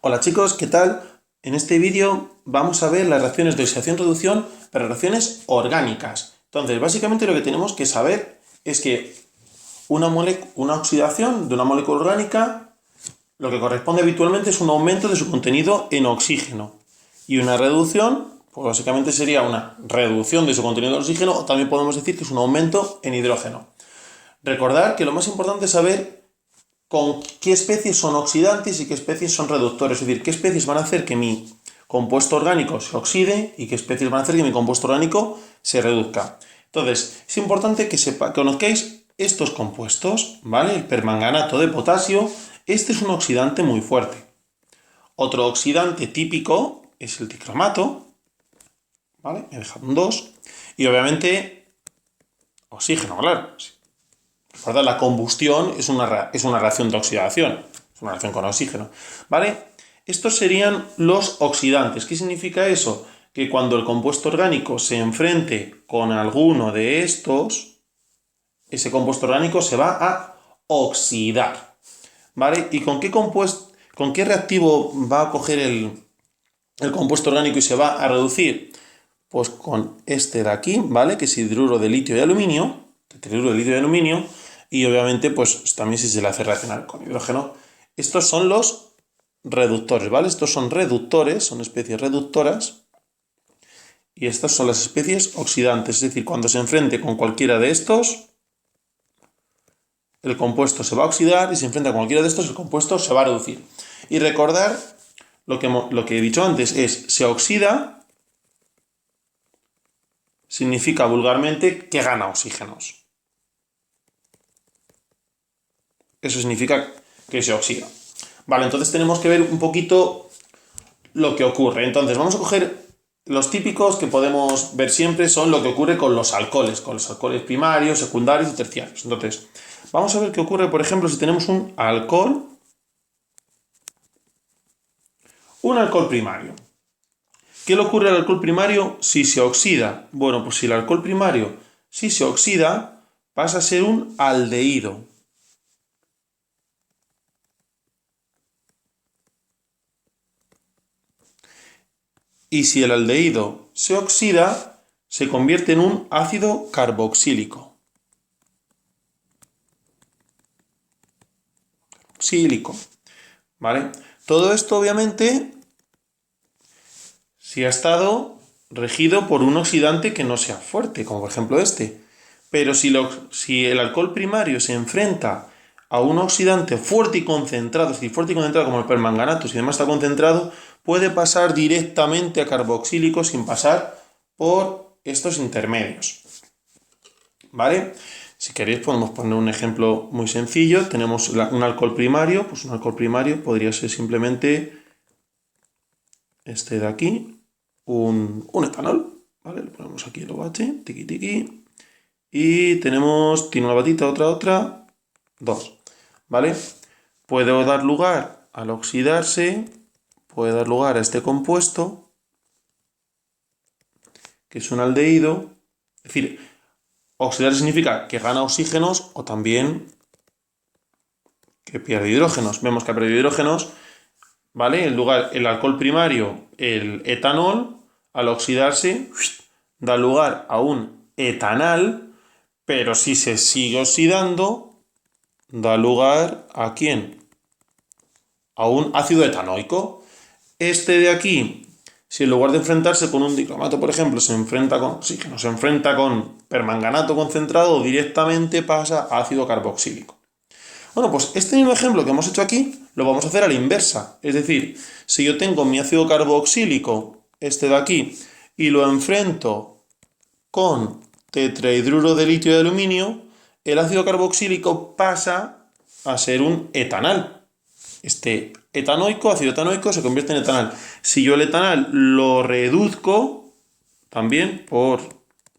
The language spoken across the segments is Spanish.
Hola chicos, ¿qué tal? En este vídeo vamos a ver las reacciones de oxidación-reducción para reacciones orgánicas. Entonces, básicamente lo que tenemos que saber es que una oxidación de una molécula orgánica lo que corresponde habitualmente es un aumento de su contenido en oxígeno. Y una reducción, pues básicamente sería una reducción de su contenido en oxígeno, o también podemos decir que es un aumento en hidrógeno. Recordad que lo más importante es saber con qué especies son oxidantes y qué especies son reductores, es decir, qué especies van a hacer que mi compuesto orgánico se oxide y qué especies van a hacer que mi compuesto orgánico se reduzca. Entonces, es importante que conozcáis estos compuestos, ¿vale? El permanganato de potasio, este es un oxidante muy fuerte. Otro oxidante típico es el dicromato, ¿vale? He dejado un 2. Y obviamente, oxígeno, claro. Recuerda, la combustión es una reacción de oxidación, es una reacción con oxígeno, ¿vale? Estos serían los oxidantes. ¿Qué significa eso? Que cuando el compuesto orgánico se enfrente con alguno de estos, ese compuesto orgánico se va a oxidar, ¿vale? ¿Y con qué reactivo va a coger el compuesto orgánico y se va a reducir? Pues con este de aquí, ¿vale? Que es hidruro de litio y aluminio, tetrahidruro de litio y aluminio, y obviamente pues también si se le hace reaccionar con hidrógeno. Estos son los reductores, ¿vale? Estos son reductores, son especies reductoras, y estas son las especies oxidantes, es decir, cuando se enfrente con cualquiera de estos, el compuesto se va a oxidar, y si se enfrenta con cualquiera de estos, el compuesto se va a reducir. Y recordar lo que he dicho antes es, se oxida, significa vulgarmente que gana oxígenos. Eso significa que se oxida. Vale, entonces tenemos que ver un poquito lo que ocurre. Entonces vamos a coger los típicos que podemos ver siempre, son lo que ocurre con los alcoholes primarios, secundarios y terciarios. Entonces, vamos a ver qué ocurre, por ejemplo, si tenemos un alcohol primario. ¿Qué le ocurre al alcohol primario si se oxida? Bueno, pues si el alcohol primario, si se oxida, pasa a ser un aldehído. Y si el aldehído se oxida, se convierte en un ácido carboxílico. ¿Vale? Todo esto, obviamente, si ha estado regido por un oxidante que no sea fuerte, como por ejemplo este. Pero si el alcohol primario se enfrenta a un oxidante fuerte y concentrado, es decir, fuerte y concentrado como el permanganato, si además está concentrado, puede pasar directamente a carboxílico sin pasar por estos intermedios. ¿Vale? Si queréis podemos poner un ejemplo muy sencillo. Tenemos un alcohol primario, pues un alcohol primario podría ser simplemente este de aquí, un etanol, ¿vale? Le ponemos aquí el OH, tiqui tiqui, y tiene una batita, otra, 2, ¿vale? Puede dar lugar al oxidarse, puede dar lugar a este compuesto, que es un aldehído, es decir, oxidar significa que gana oxígenos o también que pierde hidrógenos. Vemos que ha perdido hidrógenos, ¿vale? El alcohol primario, el etanol, al oxidarse, da lugar a un etanal, pero si se sigue oxidando, da lugar ¿a quién? A un ácido etanoico. Este de aquí, si en lugar de enfrentarse con un dicromato, por ejemplo, se enfrenta con oxígeno, se enfrenta con permanganato concentrado, directamente pasa a ácido carboxílico. Bueno, pues este mismo ejemplo que hemos hecho aquí lo vamos a hacer a la inversa. Es decir, si yo tengo mi ácido carboxílico, este de aquí, y lo enfrento con tetrahidruro de litio y de aluminio, el ácido carboxílico pasa a ser un etanal. Este ácido etanoico, se convierte en etanal. Si yo el etanal lo reduzco también por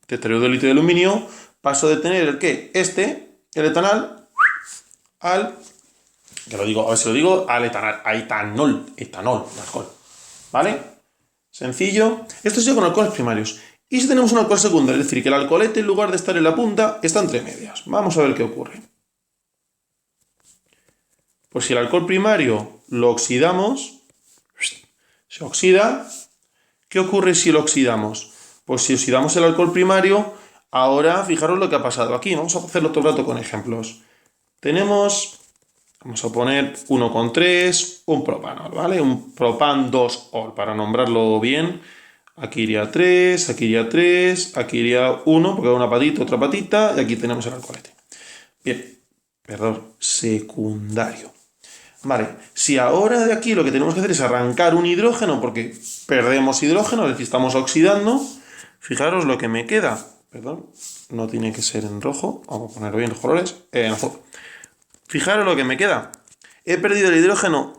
tetrahidruro de litio y de aluminio, paso de tener el ¿qué? El etanal, al, que lo digo, a ver si lo digo, al etanol, alcohol, ¿vale? Sencillo. Esto sería con alcoholes primarios. Y si tenemos un alcohol secundario, es decir, que el alcoholete en lugar de estar en la punta, está entre medias. Vamos a ver qué ocurre. Pues si el alcohol primario lo oxidamos, se oxida. ¿Qué ocurre si lo oxidamos? Pues si oxidamos el alcohol primario, ahora fijaros lo que ha pasado aquí. Vamos a hacerlo todo el rato con ejemplos. Tenemos, vamos a poner 1,3, un propanol, ¿vale? Un propan 2-ol, para nombrarlo bien. Aquí iría 3, aquí iría 3, aquí iría 1, porque hay una patita, otra patita, y aquí tenemos el alcoholete. Bien, perdón, secundario. Vale, si ahora de aquí lo que tenemos que hacer es arrancar un hidrógeno, porque perdemos hidrógeno, es decir, estamos oxidando, fijaros lo que me queda. Perdón, no tiene que ser en rojo, vamos a poner bien los colores, en azul. Fijaros lo que me queda. He perdido el hidrógeno,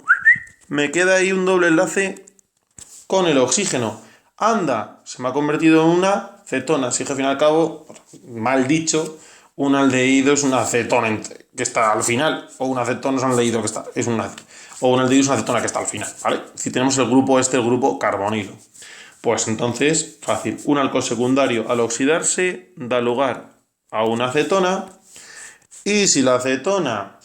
me queda ahí un doble enlace con el oxígeno. Anda, se me ha convertido en una cetona. Así que al fin y al cabo, mal dicho, un aldehído es una acetona que está al final, o un acetona es un aldehído que está, o un aldehído es una acetona que está al final, ¿vale? Si tenemos el grupo el grupo carbonilo. Pues entonces, fácil, un alcohol secundario al oxidarse da lugar a una acetona, y si la acetona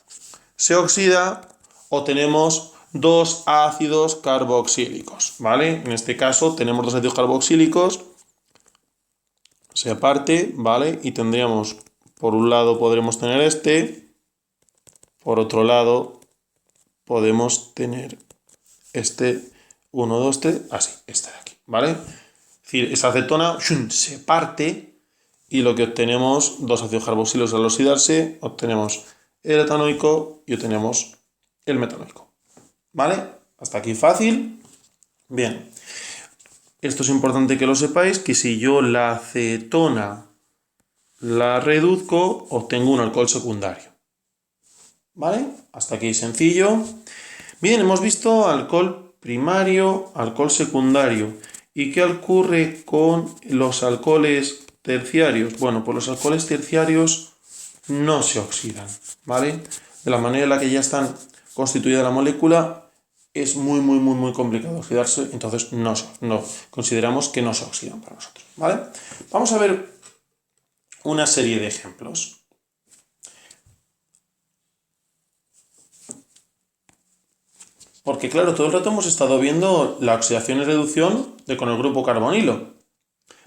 se oxida, obtenemos dos ácidos carboxílicos, ¿vale? En este caso tenemos dos ácidos carboxílicos, se parte, ¿vale? Y tendríamos, por un lado podremos tener este, por otro lado podemos tener este, 1, 2, 3, así, este de aquí, ¿vale? Es decir, esa acetona se parte y lo que obtenemos, dos ácidos carboxílicos al oxidarse, obtenemos el etanoico y obtenemos el metanoico, ¿vale? Hasta aquí fácil. Bien, esto es importante que lo sepáis, que si yo la acetona la reduzco, obtengo un alcohol secundario, ¿vale? Hasta aquí sencillo. Bien, hemos visto alcohol primario, alcohol secundario. ¿Y qué ocurre con los alcoholes terciarios? Bueno, pues los alcoholes terciarios no se oxidan, ¿vale? De la manera en la que ya están constituida la molécula, es muy complicado oxidarse, entonces no consideramos que no se oxidan para nosotros, ¿vale? Vamos a ver una serie de ejemplos. Porque claro, todo el rato hemos estado viendo la oxidación y reducción con el grupo carbonilo.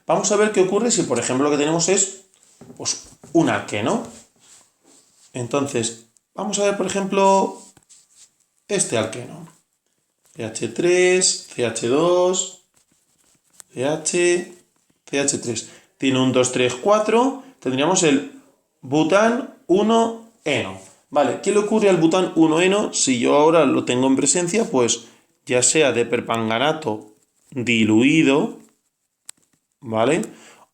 Vamos a ver qué ocurre si, por ejemplo, lo que tenemos es pues, un alqueno. Entonces, vamos a ver, por ejemplo, este alqueno. CH3, CH2, CH, CH3. Tiene un 2, 3, 4. Tendríamos el bután 1-eno. Vale, ¿qué le ocurre al bután 1-eno si yo ahora lo tengo en presencia? Pues ya sea de permanganato diluido, ¿vale?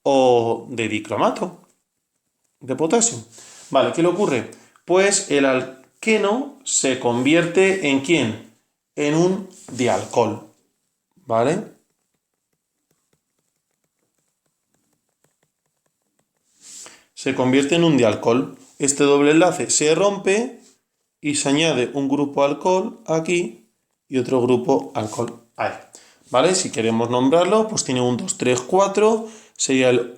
O de dicromato de potasio. Vale, ¿qué le ocurre? Pues el alqueno se convierte ¿en quién? En un dialcohol, ¿vale? Se convierte en un dialcohol. Este doble enlace se rompe y se añade un grupo alcohol aquí y otro grupo alcohol ahí, ¿vale? Si queremos nombrarlo, pues tiene un 2, 3, 4, sería el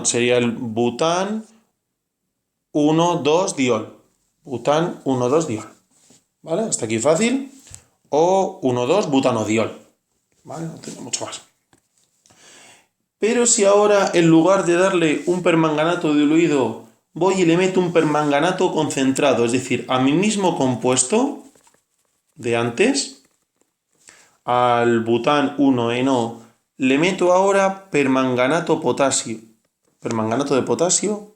sería el bután 1,2 diol. Bután 1,2 diol, ¿vale? Hasta aquí fácil. O 1,2 butanodiol, ¿vale? No tengo mucho más. Pero si ahora, en lugar de darle un permanganato diluido, voy y le meto un permanganato concentrado, es decir, a mi mismo compuesto de antes, al bután 1-eno, le meto ahora permanganato de potasio,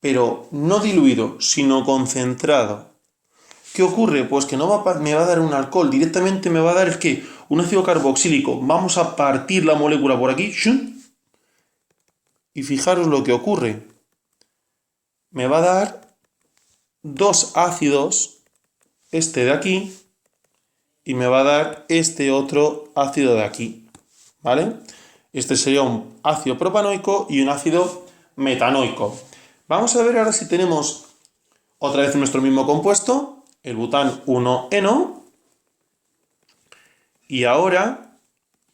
pero no diluido, sino concentrado. ¿Qué ocurre? Pues que no me va a dar un alcohol, directamente me va a dar ¿qué? Un ácido carboxílico. Vamos a partir la molécula por aquí. Y fijaros lo que ocurre. Me va a dar dos ácidos, este de aquí, y me va a dar este otro ácido de aquí, ¿vale? Este sería un ácido propanoico y un ácido metanoico. Vamos a ver ahora si tenemos otra vez nuestro mismo compuesto, el bután 1-eno, y ahora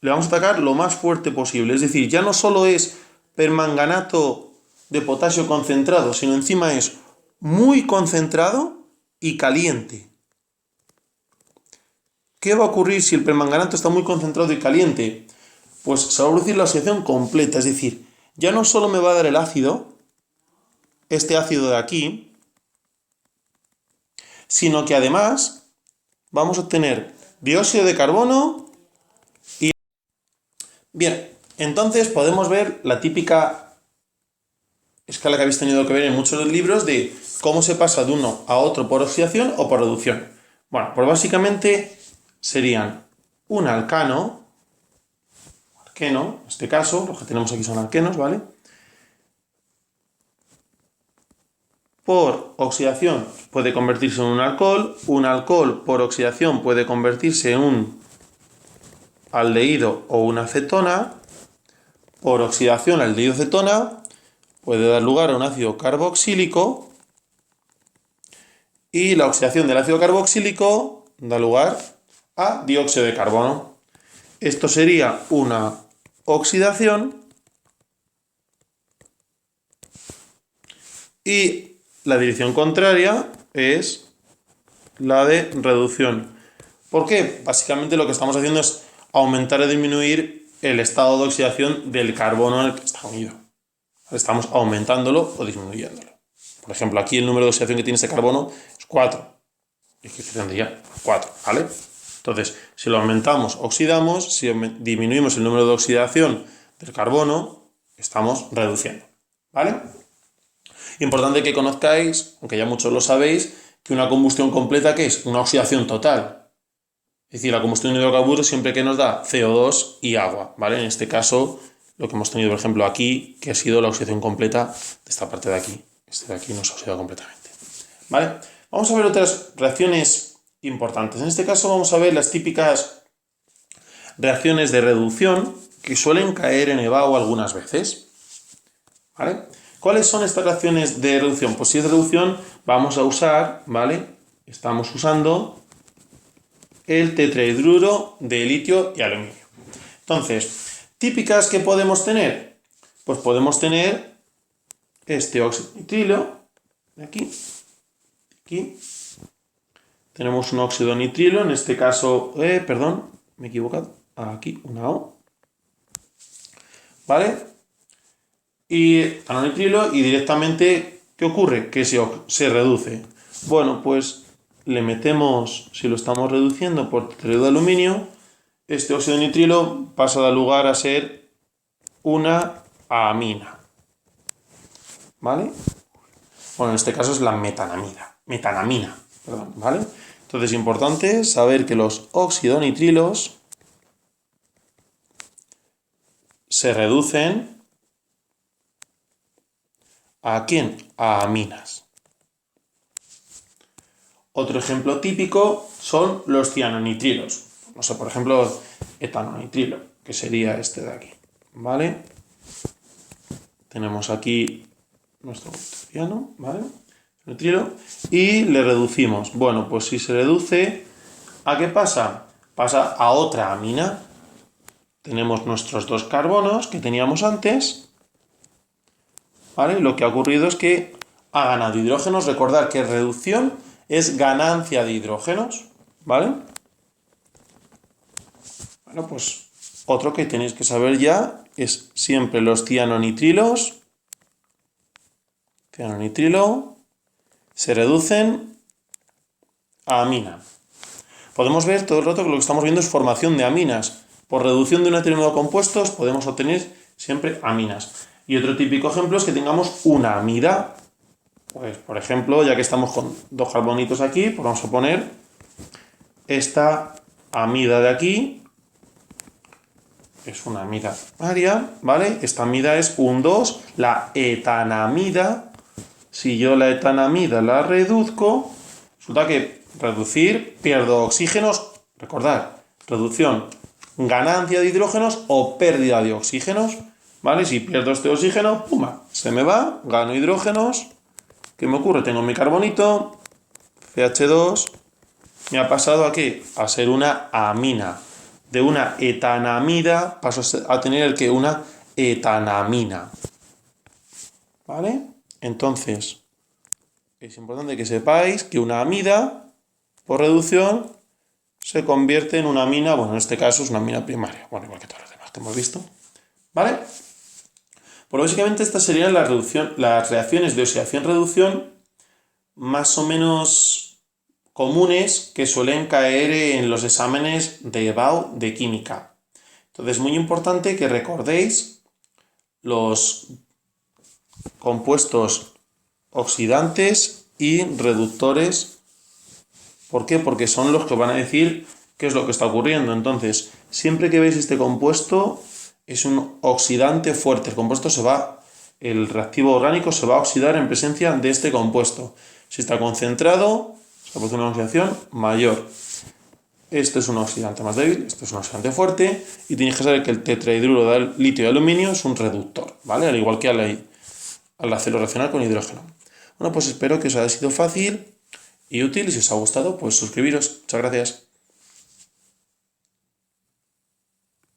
le vamos a atacar lo más fuerte posible, es decir, ya no solo es permanganato de potasio concentrado, sino encima es muy concentrado y caliente. ¿Qué va a ocurrir si el permanganato está muy concentrado y caliente? Pues se va a producir la oxidación completa, es decir, ya no solo me va a dar el ácido, este ácido de aquí, sino que además vamos a obtener dióxido de carbono y... Bien, entonces podemos ver la típica escala que habéis tenido que ver en muchos libros de cómo se pasa de uno a otro por oxidación o por reducción. Bueno, pues básicamente serían un alqueno, en este caso, los que tenemos aquí son alquenos, ¿vale? Por oxidación puede convertirse en un alcohol por oxidación puede convertirse en un aldehído o una acetona, por oxidación el aldehído cetona puede dar lugar a un ácido carboxílico y la oxidación del ácido carboxílico da lugar a dióxido de carbono. Esto sería una oxidación y la dirección contraria es la de reducción. ¿Por qué? Básicamente lo que estamos haciendo es aumentar o disminuir el estado de oxidación del carbono en el que está unido. Estamos aumentándolo o disminuyéndolo. Por ejemplo, aquí el número de oxidación que tiene este carbono es 4. Es que tendría 4, ¿vale? Entonces, si lo aumentamos, oxidamos. Si disminuimos el número de oxidación del carbono, estamos reduciendo, ¿vale? Importante que conozcáis, aunque ya muchos lo sabéis, que una combustión completa, ¿qué es? Una oxidación total. Es decir, la combustión de hidrocarburos siempre que nos da CO2 y agua, ¿vale? En este caso, lo que hemos tenido, por ejemplo, aquí, que ha sido la oxidación completa de esta parte de aquí. Este de aquí no se ha oxidado completamente, ¿vale? Vamos a ver otras reacciones importantes. En este caso vamos a ver las típicas reacciones de reducción que suelen caer en EBAU algunas veces, ¿vale? ¿Cuáles son estas reacciones de reducción? Pues si es reducción vamos a usar, ¿vale? Estamos usando el tetrahidruro de litio y aluminio. Entonces, típicas que podemos tener, pues podemos tener este óxido nitrilo de aquí, tenemos un óxido nitrilo, en este caso, perdón, me he equivocado, aquí una O, ¿vale? Y nitrilo y directamente, ¿qué ocurre? Que se reduce. Bueno, pues le metemos, si lo estamos reduciendo por tetrahidruro de aluminio, este óxido nitrilo pasa a dar lugar a ser una amina, ¿vale? Bueno, en este caso es la metanamina, perdón, ¿vale? Entonces es importante saber que los oxidonitrilos se reducen ¿a quién? A aminas. Otro ejemplo típico son los cianonitrilos. No sé, por ejemplo, etanonitrilo, que sería este de aquí, ¿vale? Tenemos aquí nuestro ciano, ¿vale? Nitrilo, y le reducimos. Bueno, pues si se reduce, ¿a qué pasa? Pasa a otra amina. Tenemos nuestros dos carbonos que teníamos antes, ¿vale? Lo que ha ocurrido es que ha ganado hidrógenos. Recordad que reducción es ganancia de hidrógenos, ¿vale? Bueno, pues otro que tenéis que saber ya es siempre los cianonitrilos. Cianonitrilo se reducen a amina. Podemos ver todo el rato que lo que estamos viendo es formación de aminas. Por reducción de un determinado compuestos podemos obtener siempre aminas. Y otro típico ejemplo es que tengamos una amida. Pues, por ejemplo, ya que estamos con dos carbonitos aquí, pues vamos a poner esta amida de aquí. Es una amida aria, ¿vale? Esta amida es un 2, la etanamida. Si yo la etanamida la reduzco, resulta que reducir, pierdo oxígenos. Recordad, reducción, ganancia de hidrógenos o pérdida de oxígenos, ¿vale? Si pierdo este oxígeno, ¡pum! Se me va, gano hidrógenos. ¿Qué me ocurre? Tengo mi carbonito, CH2, me ha pasado a ¿qué? A ser una amina. De una etanamida paso a tener el que una etanamina, ¿vale? Entonces, es importante que sepáis que una amida, por reducción, se convierte en una mina, bueno, en este caso es una mina primaria, bueno, igual que todas las demás que hemos visto, ¿vale? Pues básicamente estas serían las reacciones de oxidación-reducción más o menos comunes que suelen caer en los exámenes de EBAU de química. Entonces es muy importante que recordéis los compuestos oxidantes y reductores. ¿Por qué? Porque son los que van a decir qué es lo que está ocurriendo. Entonces, siempre que veis este compuesto, es un oxidante fuerte. El reactivo orgánico se va a oxidar en presencia de este compuesto. Si está concentrado, se produce una oxidación mayor. Esto es un oxidante más débil, esto es un oxidante fuerte, y tenéis que saber que el tetrahidruro de litio y aluminio es un reductor, ¿vale? Al igual que al acero reaccionar con hidrógeno. Bueno, pues espero que os haya sido fácil y útil, y si os ha gustado, pues suscribiros. Muchas gracias.